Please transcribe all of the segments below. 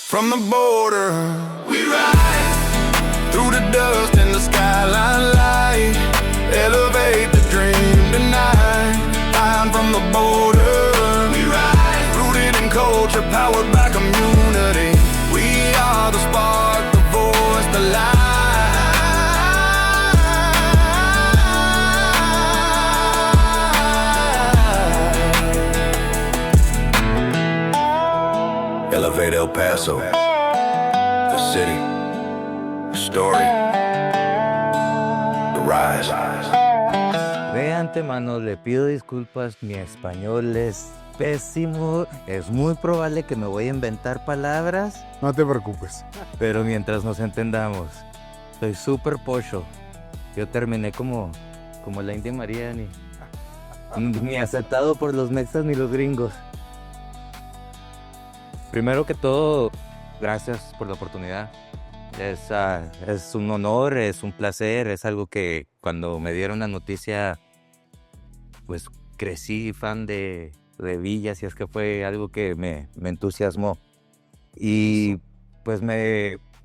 From the border, we ride through the dust and the skyline light. Elevate the dream tonight. Flying from the border, we ride rooted in culture, powered by community. We are the spark, the voice, the light. Elevate El Paso, the city, the story, the rise. De antemano le pido disculpas, mi español es pésimo, es muy probable que me voy a inventar palabras, No te preocupes. pero mientras nos entendamos, soy súper pocho. Yo terminé como la India María, ni aceptado por los mexas ni los gringos. Primero que todo, gracias por la oportunidad. Es un honor, es un placer, es algo que cuando me dieron la noticia, pues crecí fan de Villa, así es que fue algo que me entusiasmó. Y pues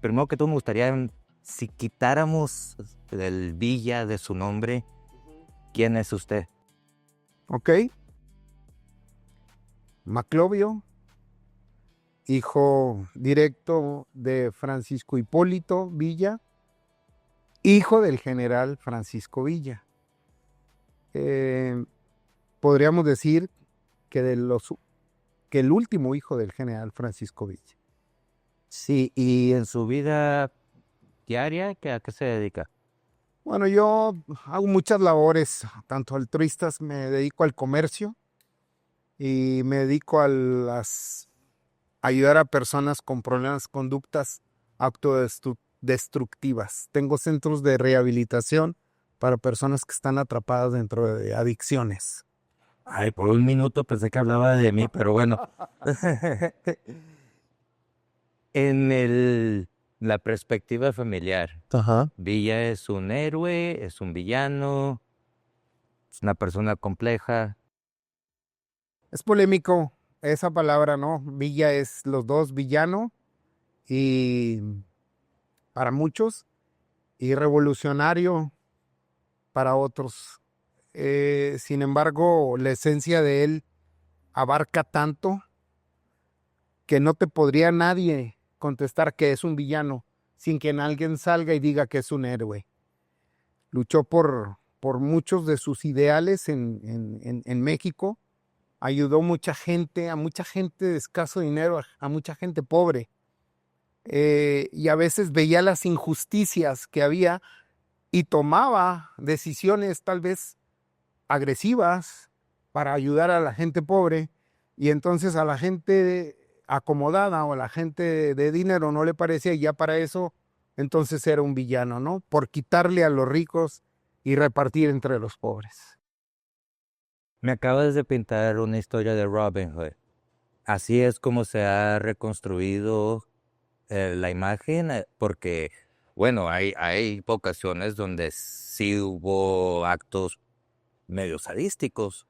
primero que todo me gustaría, si quitáramos el Villa de su nombre, ¿quién es usted? Ok. Maclovio, hijo directo de Francisco Hipólito Villa, hijo del general Francisco Villa. Podríamos decir que el último hijo del general Francisco Villa. Sí, y en su vida diaria, ¿a qué se dedica? Bueno, yo hago muchas labores, tanto altruistas, me dedico al comercio y me dedico a ayudar a personas con problemas, conductas autodestructivas. Tengo centros de rehabilitación para personas que están atrapadas dentro de adicciones. Ay, por un minuto pensé que hablaba de mí, pero bueno. En la perspectiva familiar, Ajá. Villa es un héroe, es un villano, es una persona compleja. Es polémico esa palabra, ¿no? Villa es los dos, villano y para muchos y revolucionario para otros. Sin embargo, la esencia de él abarca tanto que no te podría nadie contestar que es un villano sin que alguien salga y diga que es un héroe. Luchó por muchos de sus ideales en México, ayudó a mucha gente de escaso dinero, a mucha gente pobre. Y a veces veía las injusticias que había y tomaba decisiones tal vez agresivas para ayudar a la gente pobre, y entonces a la gente acomodada o a la gente de dinero no le parecía, y ya para eso entonces era un villano, ¿no? Por quitarle a los ricos y repartir entre los pobres. Me acabas de pintar una historia de Robin Hood. Así es como se ha reconstruido la imagen, porque, bueno, hay ocasiones donde sí hubo actos medio sadísticos.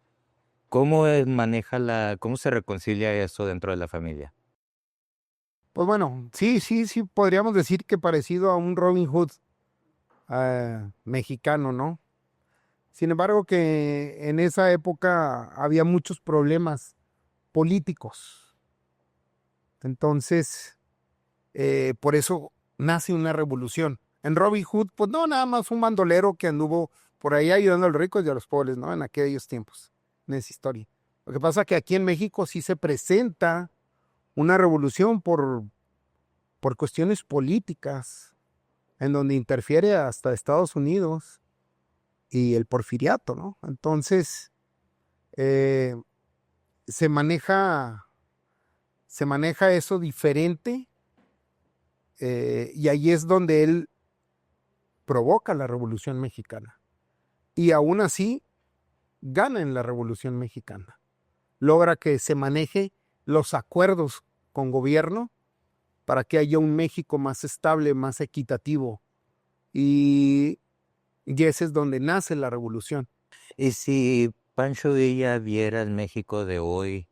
¿Cómo cómo se reconcilia eso dentro de la familia? Pues bueno, sí, podríamos decir que parecido a un Robin Hood mexicano, ¿no? Sin embargo, que en esa época había muchos problemas políticos. Entonces, por eso nace una revolución. En Robin Hood, pues no, nada más un bandolero que anduvo por ahí ayudando a los ricos y a los pobres, ¿no? En aquellos tiempos, en esa historia. Lo que pasa es que aquí en México sí se presenta una revolución por cuestiones políticas, en donde interfiere hasta Estados Unidos y el porfiriato, ¿no? Entonces, se maneja eso diferente, y ahí es donde él provoca la Revolución Mexicana. Y aún así, gana en la Revolución Mexicana. Logra que se maneje los acuerdos con gobierno para que haya un México más estable, más equitativo. Y ese es donde nace la revolución. Y si Pancho Villa viera el México de hoy,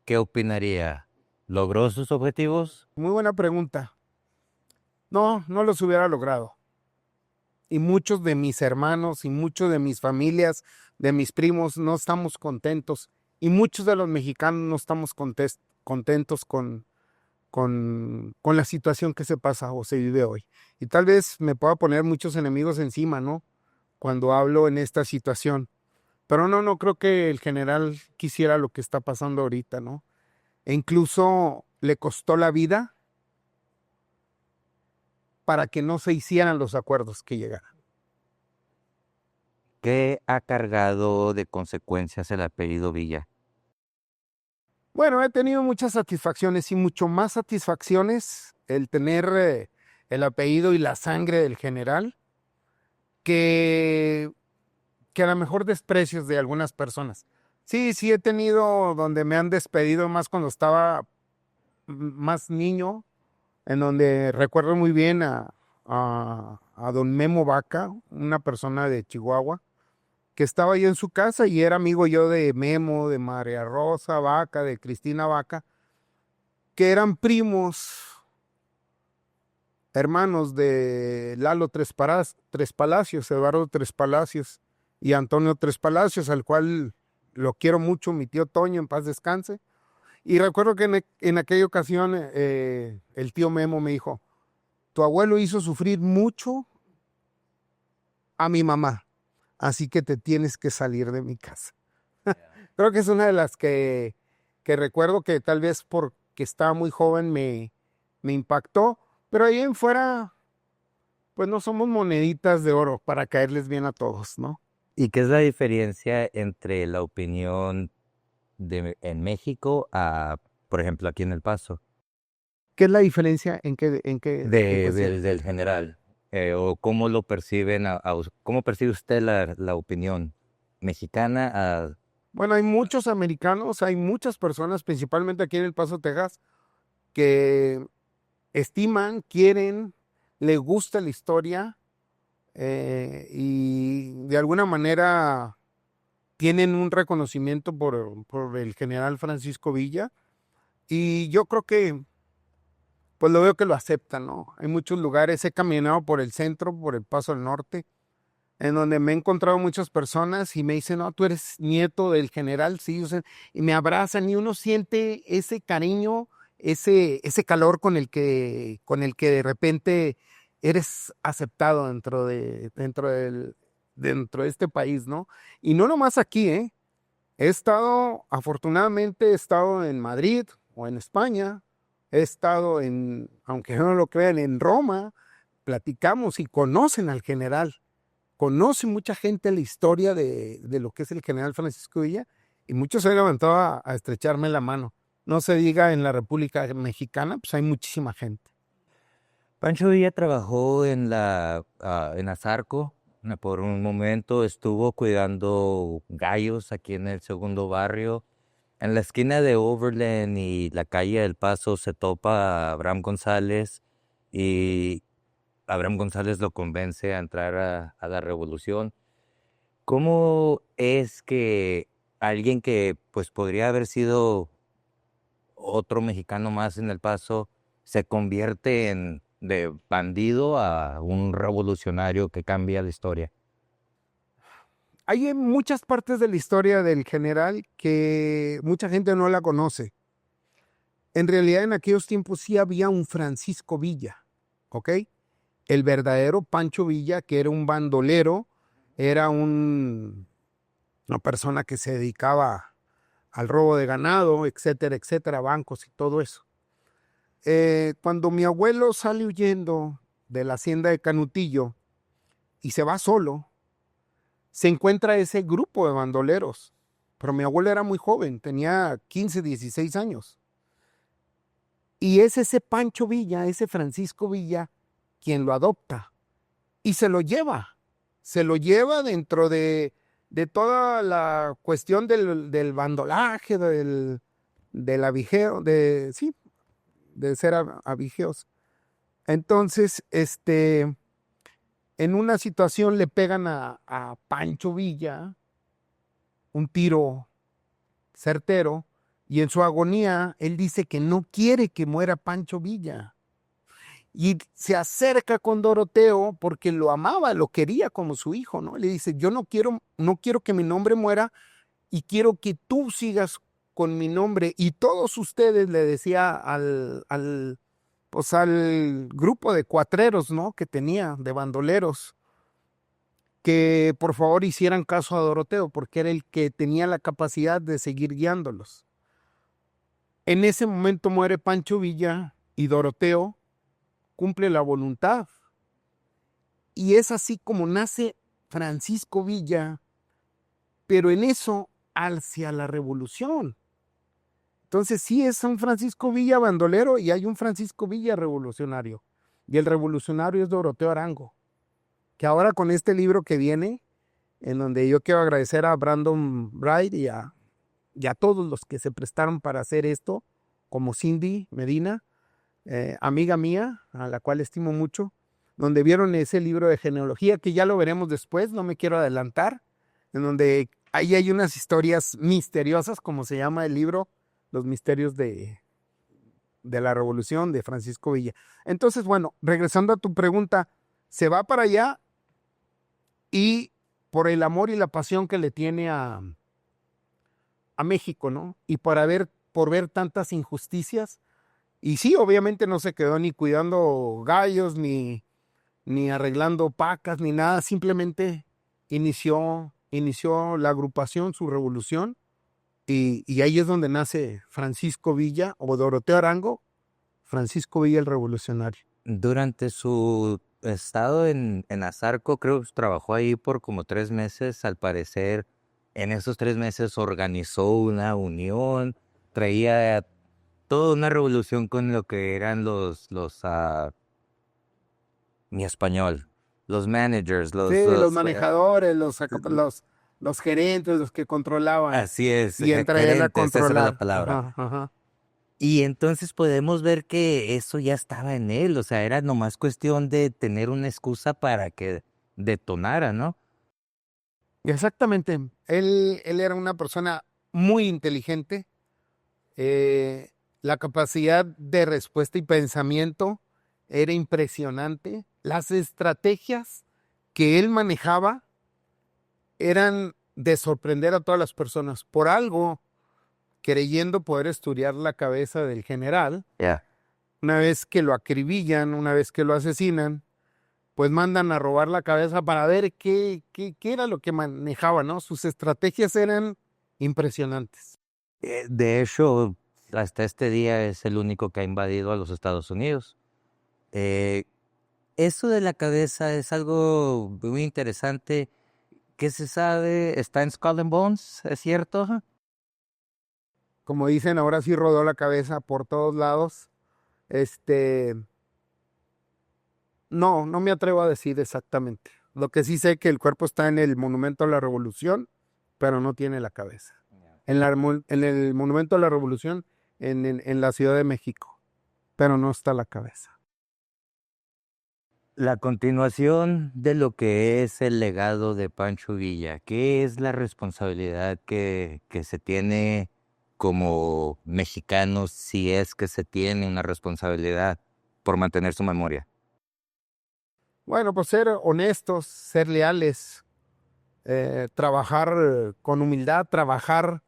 ¿qué opinaría? ¿Logró sus objetivos? Muy buena pregunta. No, no los hubiera logrado. Y muchos de mis hermanos y muchos de mis familias, de mis primos, no estamos contentos. Y muchos de los mexicanos no estamos contentos con la situación que se pasa o se vive hoy. Y tal vez me pueda poner muchos enemigos encima, ¿no? Cuando hablo en esta situación. Pero no creo que el general quisiera lo que está pasando ahorita, ¿no? E incluso le costó la vida para que no se hicieran los acuerdos que llegaran. ¿Qué ha cargado de consecuencias el apellido Villa? Bueno, he tenido muchas satisfacciones y mucho más satisfacciones el tener el apellido y la sangre del general que a lo mejor desprecios de algunas personas. Sí, he tenido donde me han despedido más cuando estaba más niño, en donde recuerdo muy bien a don Memo Vaca, una persona de Chihuahua, que estaba ahí en su casa y era amigo yo de Memo, de María Rosa Vaca, de Cristina Vaca, que eran primos, hermanos de Lalo Tres Palacios, Eduardo Tres Palacios y Antonio Tres Palacios, al cual lo quiero mucho, mi tío Toño, en paz descanse. Y recuerdo que en aquella ocasión el tío Memo me dijo, tu abuelo hizo sufrir mucho a mi mamá, así que te tienes que salir de mi casa. Creo que es una de las que recuerdo que tal vez porque estaba muy joven me impactó, pero ahí en fuera, pues no somos moneditas de oro para caerles bien a todos, ¿no? ¿Y qué es la diferencia entre la opinión en México a, por ejemplo, aquí en El Paso, ¿Qué es la diferencia en qué cuestión? del general? ¿O cómo lo perciben, cómo percibe usted la opinión mexicana Bueno, hay muchos americanos, hay muchas personas, principalmente aquí en El Paso, Texas, que estiman, quieren, les gusta la historia y de alguna manera tienen un reconocimiento por el general Francisco Villa y yo creo que pues lo veo que lo aceptan, ¿no? Hay muchos lugares, he caminado por el centro, por el Paso del Norte, en donde me he encontrado muchas personas y me dicen, no, tú eres nieto del general, sí, o sea, y me abrazan y uno siente ese cariño, ese calor con el que de repente eres aceptado dentro de este país, ¿no? Y no nomás aquí, ¿eh? Afortunadamente he estado en Madrid o en España, he estado aunque no lo crean, en Roma, platicamos y conocen al general. Conoce mucha gente la historia de lo que es el general Francisco Villa y muchos se han levantado a estrecharme la mano. No se diga en la República Mexicana, pues hay muchísima gente. Pancho Villa trabajó en Azarco, por un momento estuvo cuidando gallos aquí en el segundo barrio. En la esquina de Overland y la calle del Paso se topa a Abraham González y Abraham González lo convence a entrar a la revolución. ¿Cómo es que alguien que pues podría haber sido otro mexicano más en El Paso se convierte de bandido a un revolucionario que cambia la historia? Hay muchas partes de la historia del general que mucha gente no la conoce. En realidad en aquellos tiempos sí había un Francisco Villa, ¿ok? El verdadero Pancho Villa, que era un bandolero, era una persona que se dedicaba al robo de ganado, etcétera, bancos y todo eso. Cuando mi abuelo sale huyendo de la hacienda de Canutillo y se va solo, se encuentra ese grupo de bandoleros. Pero mi abuelo era muy joven, tenía 15, 16 años. Y es ese Pancho Villa, ese Francisco Villa, quien lo adopta y se lo lleva. Se lo lleva dentro de toda la cuestión del bandolaje, del avigeo, sí, de ser avigeos. Entonces, en una situación le pegan a Pancho Villa un tiro certero Y en su agonía, él dice que no quiere que muera Pancho Villa. Y se acerca con Doroteo porque lo amaba, lo quería como su hijo, ¿no? Le dice, yo no quiero que mi nombre muera y quiero que tú sigas con mi nombre. Y todos ustedes, le decía pues al grupo de cuatreros, ¿no? Que tenía, de bandoleros, que por favor hicieran caso a Doroteo porque era el que tenía la capacidad de seguir guiándolos. En ese momento muere Pancho Villa y Doroteo cumple la voluntad. Y es así como nace Francisco Villa, pero en eso hacia la revolución. Entonces sí es un Francisco Villa bandolero y hay un Francisco Villa revolucionario. Y el revolucionario es Doroteo Arango, que ahora con este libro que viene, en donde yo quiero agradecer a Brandon Bright y a todos los que se prestaron para hacer esto, como Cindy Medina, amiga mía, a la cual estimo mucho, donde vieron ese libro de genealogía, que ya lo veremos después, no me quiero adelantar, en donde ahí hay unas historias misteriosas, como se llama el libro, Los misterios de la revolución de Francisco Villa. Entonces, bueno, regresando a tu pregunta, se va para allá y por el amor y la pasión que le tiene a México, ¿no? Y por ver tantas injusticias. Y sí, obviamente no se quedó ni cuidando gallos, ni arreglando pacas, ni nada. Simplemente inició la agrupación, su revolución. Y ahí es donde nace Francisco Villa, o Doroteo Arango, Francisco Villa el revolucionario. Durante su estado en Azarco, creo que trabajó ahí por como 3 meses. Al parecer, en esos 3 meses organizó una unión, traía toda una revolución con lo que eran mi español, los managers, Sí, los manejadores, los gerentes, los que controlaban. así es, Y entre él a gerentes, esa era la controlar. palabra. Ajá, ajá. Y entonces podemos ver que eso ya estaba en él, o sea, era nomás cuestión de tener una excusa para que detonara, ¿no? Exactamente. Él era una persona muy inteligente. La capacidad de respuesta y pensamiento era impresionante. Las estrategias que él manejaba eran de sorprender a todas las personas. Por algo, creyendo poder estudiar la cabeza del general, Ya. una vez que lo acribillan, una vez que lo asesinan, pues mandan a robar la cabeza para ver qué era lo que manejaba, ¿no? Sus estrategias eran impresionantes. De hecho, hasta este día es el único que ha invadido a los Estados Unidos. Eh, Eso de la cabeza es algo muy interesante. ¿Qué se sabe? ¿Está en Skull and Bones? ¿Es cierto? Como dicen, ahora sí rodó la cabeza por todos lados. No me atrevo a decir exactamente. Lo que sí sé que el cuerpo está en el Monumento a la Revolución, pero no tiene la cabeza. En el Monumento a la Revolución, en la Ciudad de México, pero no está la cabeza. La continuación de lo que es el legado de Pancho Villa, ¿qué es la responsabilidad que se tiene como mexicanos, si es que se tiene una responsabilidad por mantener su memoria? Bueno, pues ser honestos, ser leales, trabajar con humildad, trabajar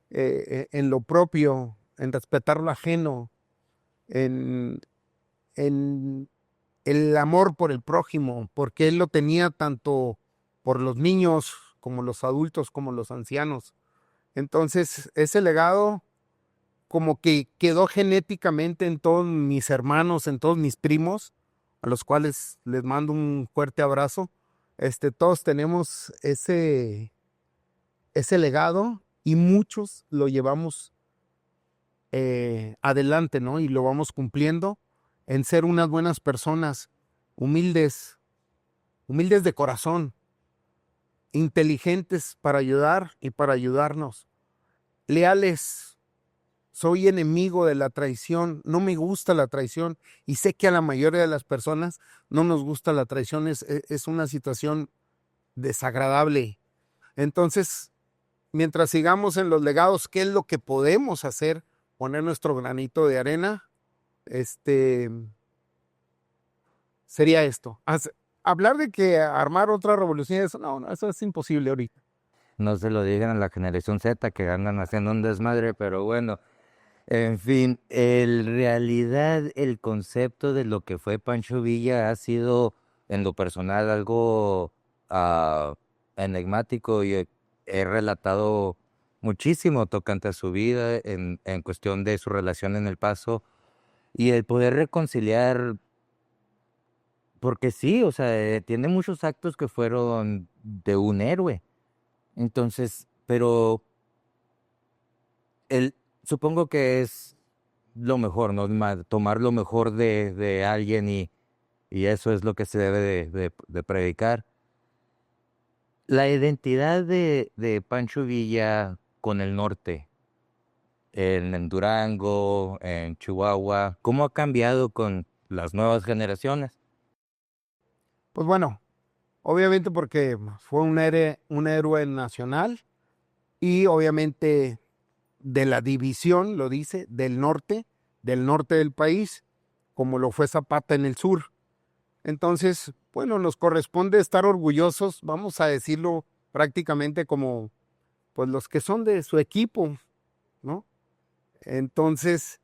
en lo propio, en respetar lo ajeno, en el amor por el prójimo, porque él lo tenía tanto por los niños como los adultos, como los ancianos. Entonces, ese legado como que quedó genéticamente en todos mis hermanos, en todos mis primos, a los cuales les mando un fuerte abrazo. Todos tenemos ese legado y muchos lo llevamos adelante, ¿no? Y lo vamos cumpliendo en ser unas buenas personas, humildes de corazón, inteligentes para ayudar y para ayudarnos, leales. Soy enemigo de la traición, no me gusta la traición y sé que a la mayoría de las personas no nos gusta la traición, es una situación desagradable. Entonces, mientras sigamos en los legados, ¿qué es lo que podemos hacer? Poner nuestro granito de arena, sería esto. Hablar de que armar otra revolución, eso no, eso es imposible ahorita. No se lo digan a la generación Z que andan haciendo un desmadre, pero bueno, en fin, en realidad el concepto de lo que fue Pancho Villa ha sido en lo personal algo enigmático y he relatado muchísimo tocante a su vida en cuestión de su relación en El Paso y el poder reconciliar, porque sí, o sea, tiene muchos actos que fueron de un héroe. Entonces, pero el, supongo que es lo mejor, ¿no? Tomar lo mejor de alguien y eso es lo que se debe de predicar. La identidad de Pancho Villa con el norte, en Durango, en Chihuahua, ¿cómo ha cambiado con las nuevas generaciones? Pues bueno, obviamente porque fue un héroe nacional y obviamente de la división, lo dice, del norte del país, como lo fue Zapata en el sur. Entonces, bueno, nos corresponde estar orgullosos, vamos a decirlo prácticamente como pues los que son de su equipo, ¿no? Entonces,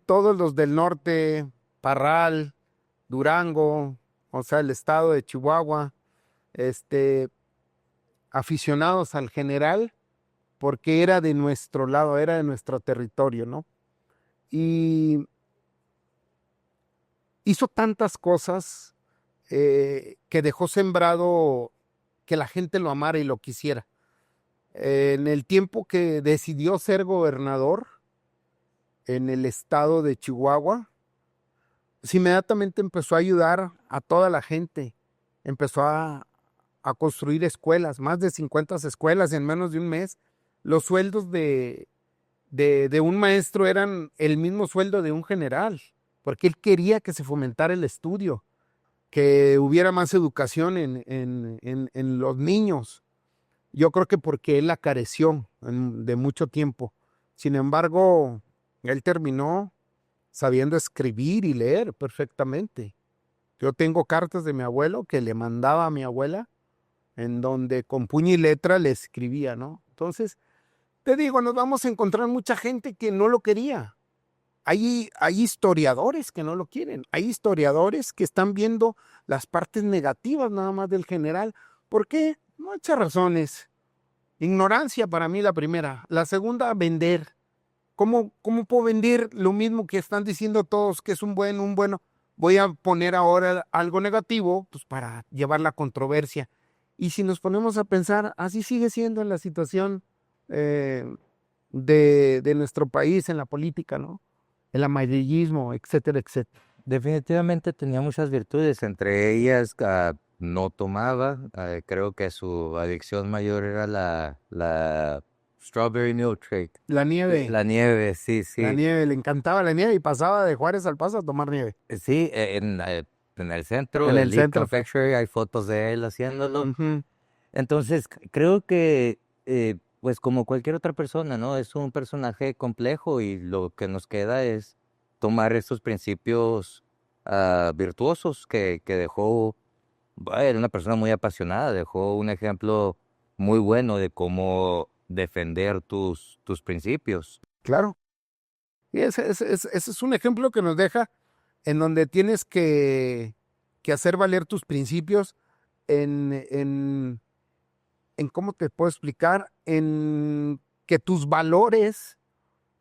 todos los del norte, Parral, Durango, o sea, el estado de Chihuahua, aficionados al general, porque era de nuestro lado, era de nuestro territorio, ¿no? Y hizo tantas cosas que dejó sembrado que la gente lo amara y lo quisiera. En el tiempo que decidió ser gobernador en el estado de Chihuahua, pues inmediatamente empezó a ayudar a toda la gente, empezó a construir escuelas, más de 50 escuelas en menos de un mes. Los sueldos de un maestro eran el mismo sueldo de un general, porque él quería que se fomentara el estudio, que hubiera más educación en los niños. Yo creo que porque él la careció de mucho tiempo. Sin embargo, él terminó sabiendo escribir y leer perfectamente. Yo tengo cartas de mi abuelo que le mandaba a mi abuela, en donde con puño y letra le escribía, ¿no? Entonces, te digo, nos vamos a encontrar mucha gente que no lo quería. Hay historiadores que no lo quieren. Hay historiadores que están viendo las partes negativas nada más del general. ¿Por qué? Muchas razones. Ignorancia para mí la primera. La segunda, vender. ¿Cómo puedo vender lo mismo que están diciendo todos que es un bueno? Voy a poner ahora algo negativo pues para llevar la controversia. Y si nos ponemos a pensar, así sigue siendo en la situación de nuestro país, en la política, ¿no? El amarillismo, etcétera, etcétera. Definitivamente tenía muchas virtudes, entre ellas no tomaba, creo que su adicción mayor era la strawberry milkshake. La nieve. La nieve, sí, sí. La nieve, le encantaba la nieve y pasaba de Juárez al Paso a tomar nieve. Sí, en el centro, En el Elite centro. Confectionery, hay fotos de él haciéndolo. Ujú. Entonces, creo que, pues como cualquier otra persona, ¿no? Es un personaje complejo y lo que nos queda es tomar estos principios virtuosos que dejó. Era una persona muy apasionada, dejó un ejemplo muy bueno de cómo defender tus principios. Claro. Y ese es un ejemplo que nos deja en donde tienes que hacer valer tus principios en cómo te puedo explicar, en que tus valores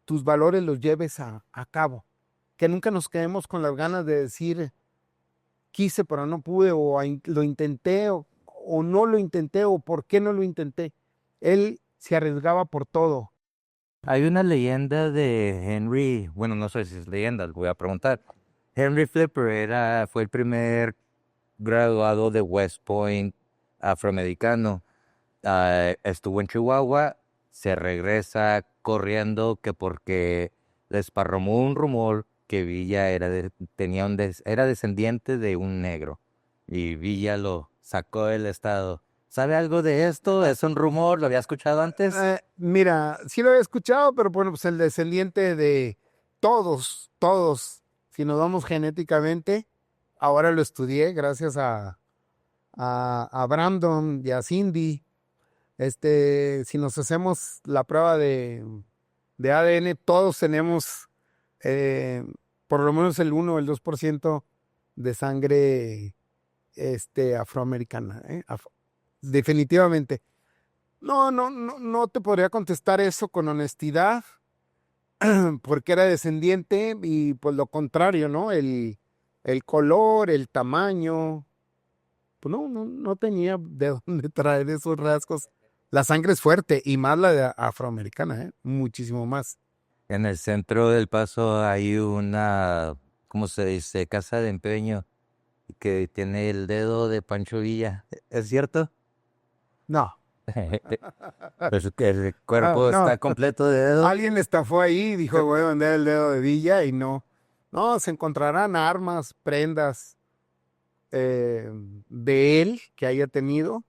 los lleves a cabo. Que nunca nos quedemos con las ganas de decir, quise pero no pude, o lo intenté, o no lo intenté, o por qué no lo intenté. Él se arriesgaba por todo. Hay una leyenda de Henry, bueno, no sé si es leyenda, voy a preguntar. Henry Flipper fue el primer graduado de West Point afroamericano. Estuvo en Chihuahua, se regresa corriendo que porque desparramó un rumor que Villa era descendiente de un negro y Villa lo sacó del estado ¿Sabe algo de esto? ¿Es un rumor? ¿Lo había escuchado antes? Mira, sí lo había escuchado, pero bueno, pues el descendiente de todos, si nos vamos genéticamente, ahora lo estudié gracias a Brandon y a Cindy. Si nos hacemos la prueba de ADN, todos tenemos eh, por lo menos el 1 o el 2% de sangre afroamericana, definitivamente. No te podría contestar eso con honestidad, porque era descendiente y pues lo contrario, ¿no? El color, el tamaño, pues no tenía de dónde traer esos rasgos. La sangre es fuerte y más la de afroamericana, muchísimo más. En el centro del Paso hay una, ¿cómo se dice? Casa de empeño que tiene el dedo de Pancho Villa. ¿Es cierto? No, Pues que el cuerpo no. está completo de dedos. Alguien estafó ahí y dijo, voy a vender el dedo de Villa y no. No, se encontrarán armas, prendas de él que haya tenido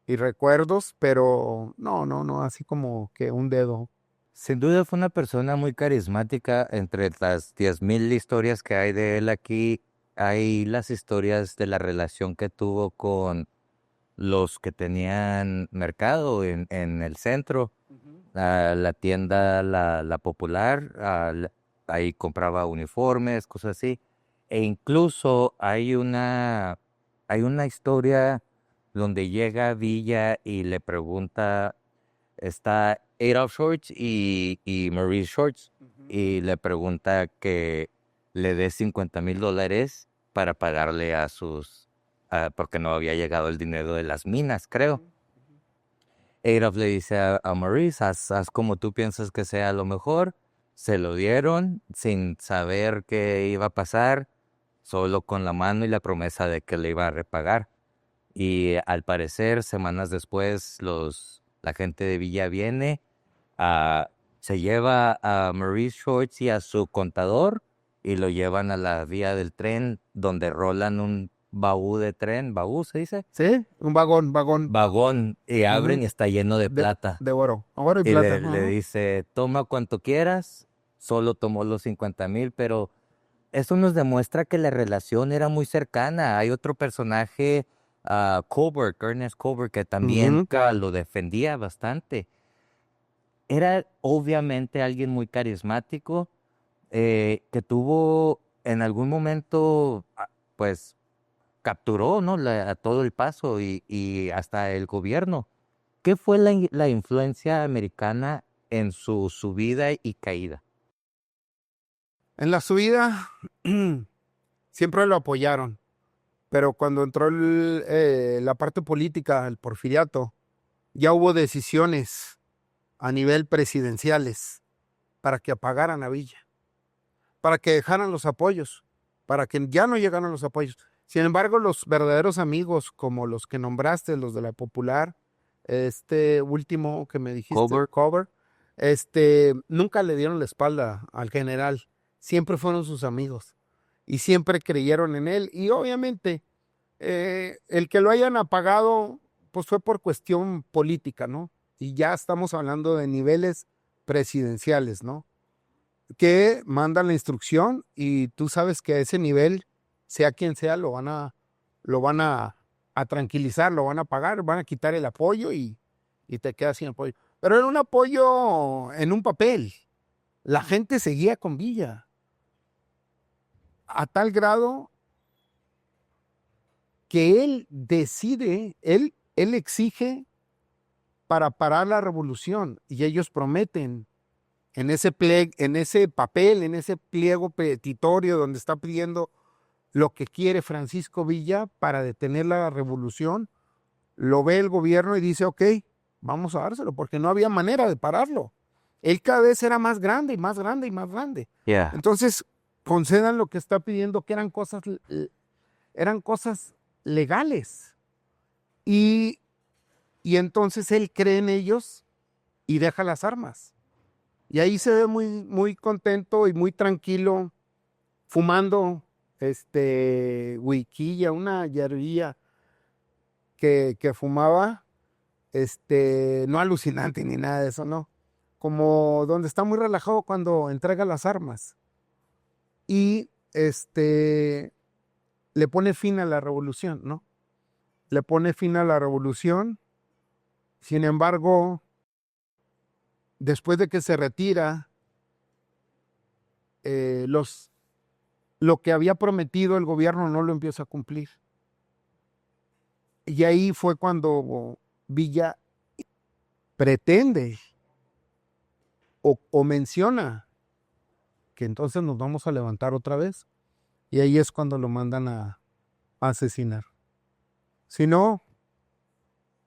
y recuerdos, pero no, así como que un dedo. Sin duda fue una persona muy carismática. Entre las 10,000 historias que hay de él aquí, hay las historias de la relación que tuvo con los que tenían mercado en el centro. La tienda, la Popular, ahí compraba uniformes, cosas así. E incluso hay una historia donde llega Villa y le pregunta, está Adolf Schwartz y Maurice Schwartz, y le pregunta que le dé $50,000 para pagarle porque no había llegado el dinero de las minas, creo. Adolf le dice a Maurice, haz como tú piensas que sea lo mejor. Se lo dieron sin saber qué iba a pasar, solo con la mano y la promesa de que le iba a repagar. Y al parecer, semanas después, la gente de Villa viene, se lleva a Maurice Schwartz y a su contador y lo llevan a la vía del tren donde rolan un baúl de tren, baúl se dice, ¿Sí? Un vagón. vagón, y abren Ujú. y está lleno de plata. De oro y Y plata. le dice, toma cuanto quieras, solo tomó los 50,000, pero eso nos demuestra que la relación era muy cercana. Hay otro personaje, Colbert, Ernest Colbert, que también Ujú. lo defendía bastante. Era obviamente alguien muy carismático, que tuvo en algún momento, pues, capturó, ¿no? A todo el Paso y hasta el gobierno. ¿Qué fue la influencia americana en su subida y caída? En la subida siempre lo apoyaron, pero cuando entró la parte política, el porfiriato, ya hubo decisiones a nivel presidenciales para que apagaran a Villa, para que dejaran los apoyos, para que ya no llegaran los apoyos. Sin embargo, los verdaderos amigos, como los que nombraste, los de la Popular, este último que me dijiste, Colbert. Cover, nunca le dieron la espalda al general, siempre fueron sus amigos y siempre creyeron en él. Y obviamente, el que lo hayan apagado, pues fue por cuestión política, ¿no? Y ya estamos hablando de niveles presidenciales, ¿no? Que mandan la instrucción y tú sabes que a ese nivel, sea quien sea, lo van a tranquilizar, lo van a pagar, van a quitar el apoyo y te quedas sin apoyo. Pero era un apoyo en un papel. La gente seguía con Villa a tal grado que él decide, él exige para parar la revolución y ellos prometen en ese papel, en ese pliego petitorio donde está pidiendo lo que quiere Francisco Villa para detener la revolución, lo ve el gobierno y dice, ok, vamos a dárselo, porque no había manera de pararlo. Él cada vez era más grande y más grande y más grande. Yeah. Entonces, concedan lo que está pidiendo, que eran cosas legales. Y entonces él cree en ellos y deja las armas. Y ahí se ve muy, muy contento y muy tranquilo, fumando huiquilla, una hierbilla que fumaba, no alucinante ni nada de eso, no. Como donde está muy relajado cuando entrega las armas. Y le pone fin a la revolución, ¿no? Le pone fin a la revolución. Sin embargo, después de que se retira, lo que había prometido el gobierno no lo empieza a cumplir. Y ahí fue cuando Villa pretende o menciona que entonces nos vamos a levantar otra vez. Y ahí es cuando lo mandan a asesinar. Si no,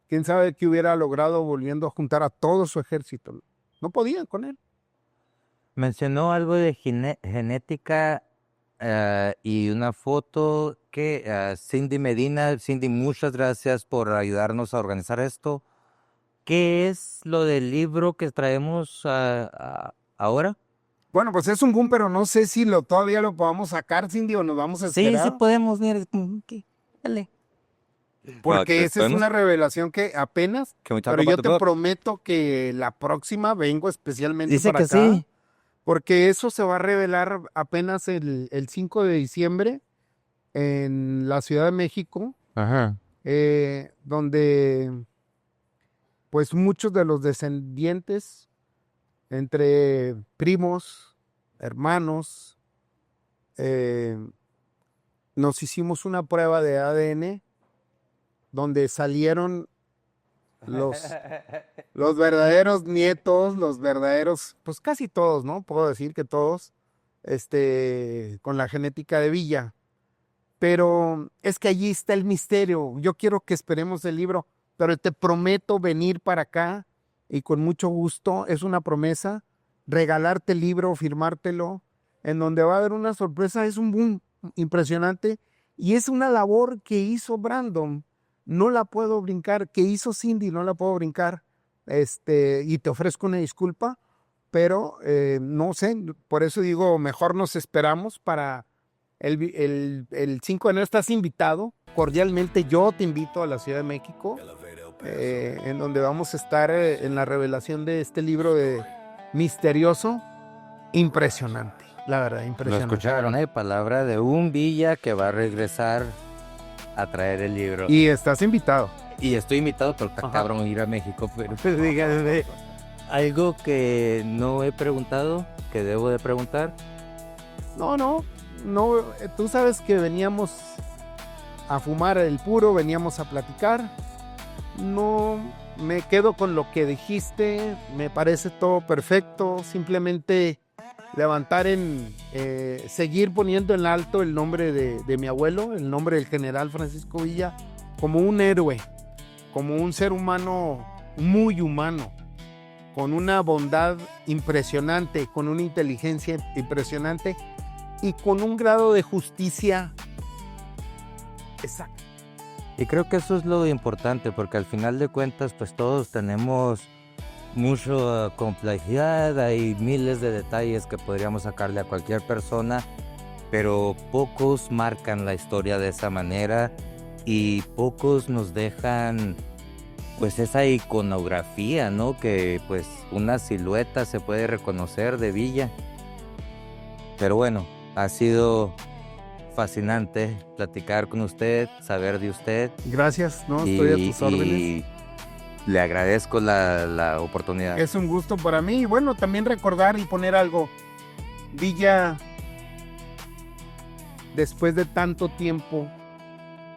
quién sabe qué hubiera logrado volviendo a juntar a todo su ejército. No podían con él. Mencionó algo de genética y una foto que Cindy Medina. Cindy, muchas gracias por ayudarnos a organizar esto. ¿Qué es lo del libro que traemos ahora? Bueno, pues es un boom, pero no sé si todavía lo podamos sacar, Cindy, o nos vamos a Sí, esperar. sí podemos, mira, dale. Porque esa es una revelación que apenas, pero yo te book? prometo que la próxima vengo especialmente Dice para que acá. sí. Porque eso se va a revelar apenas el 5 de diciembre en la Ciudad de México, Ajá. donde pues muchos de los descendientes, entre primos, hermanos, nos hicimos una prueba de ADN donde salieron los verdaderos nietos, los verdaderos, pues casi todos, ¿no? Puedo decir que todos, con la genética de Villa. Pero es que allí está el misterio. Yo quiero que esperemos el libro, pero te prometo venir para acá y con mucho gusto, es una promesa, regalarte el libro, firmártelo, en donde va a haber una sorpresa. Es un boom impresionante y es una labor que hizo Brandon. No la puedo brincar, que hizo Cindy, no la puedo brincar, y te ofrezco una disculpa, pero no sé, por eso digo, mejor nos esperamos para el 5 de enero. Estás invitado, cordialmente yo te invito a la Ciudad de México, en donde vamos a estar en la revelación de este libro misterioso, impresionante, la verdad, Lo impresionante. escucharon, palabra de un Villa que va a regresar a traer el libro. Y estás invitado. Y estoy invitado, pero está Ajá. cabrón ir a México. Pero díganme, algo que no he preguntado, que debo de preguntar. No, tú sabes que veníamos a fumar el puro, veníamos a platicar. No me quedo con lo que dijiste, me parece todo perfecto. Simplemente levantar seguir poniendo en alto el nombre de mi abuelo, el nombre del general Francisco Villa, como un héroe, como un ser humano muy humano, con una bondad impresionante, con una inteligencia impresionante y con un grado de justicia exacto. Y creo que eso es lo importante, porque al final de cuentas, pues todos tenemos mucha complejidad, hay miles de detalles que podríamos sacarle a cualquier persona, pero pocos marcan la historia de esa manera y pocos nos dejan pues esa iconografía, ¿no? Que pues una silueta se puede reconocer de Villa. Pero bueno, ha sido fascinante platicar con usted, saber de usted. Gracias, no, estoy a tus órdenes. Y le agradezco la oportunidad. Es un gusto para mí. Y bueno, también recordar y poner algo. Villa, después de tanto tiempo,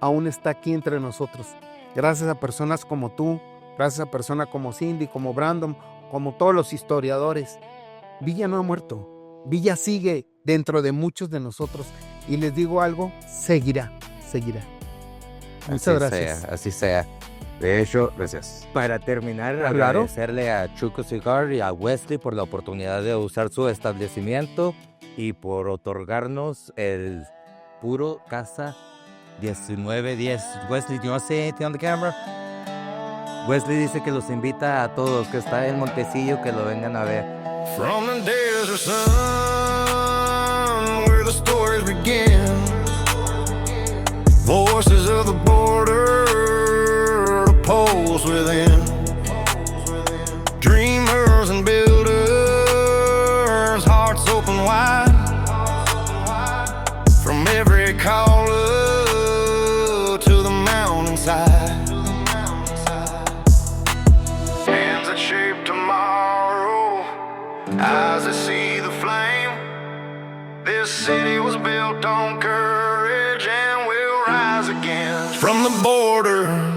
aún está aquí entre nosotros. Gracias a personas como tú, gracias a personas como Cindy, como Brandon, como todos los historiadores. Villa no ha muerto. Villa sigue dentro de muchos de nosotros. Y les digo algo, seguirá. Muchas gracias. Así sea. De hecho, gracias. Para terminar, Claro. agradecerle a Chuco Cigar y a Wesley por la oportunidad de usar su establecimiento y por otorgarnos el puro Casa 1910. Wesley, do you want to say anything on the camera? Wesley dice que los invita a todos, que está en Montecillo, que lo vengan a ver. From the desert sun, where the stories begin, voices of the border souls within. Dreamers and builders, hearts open wide. From every caller to the mountainside. Hands that shape tomorrow, eyes that see the flame. This city was built on courage and will rise again. From the border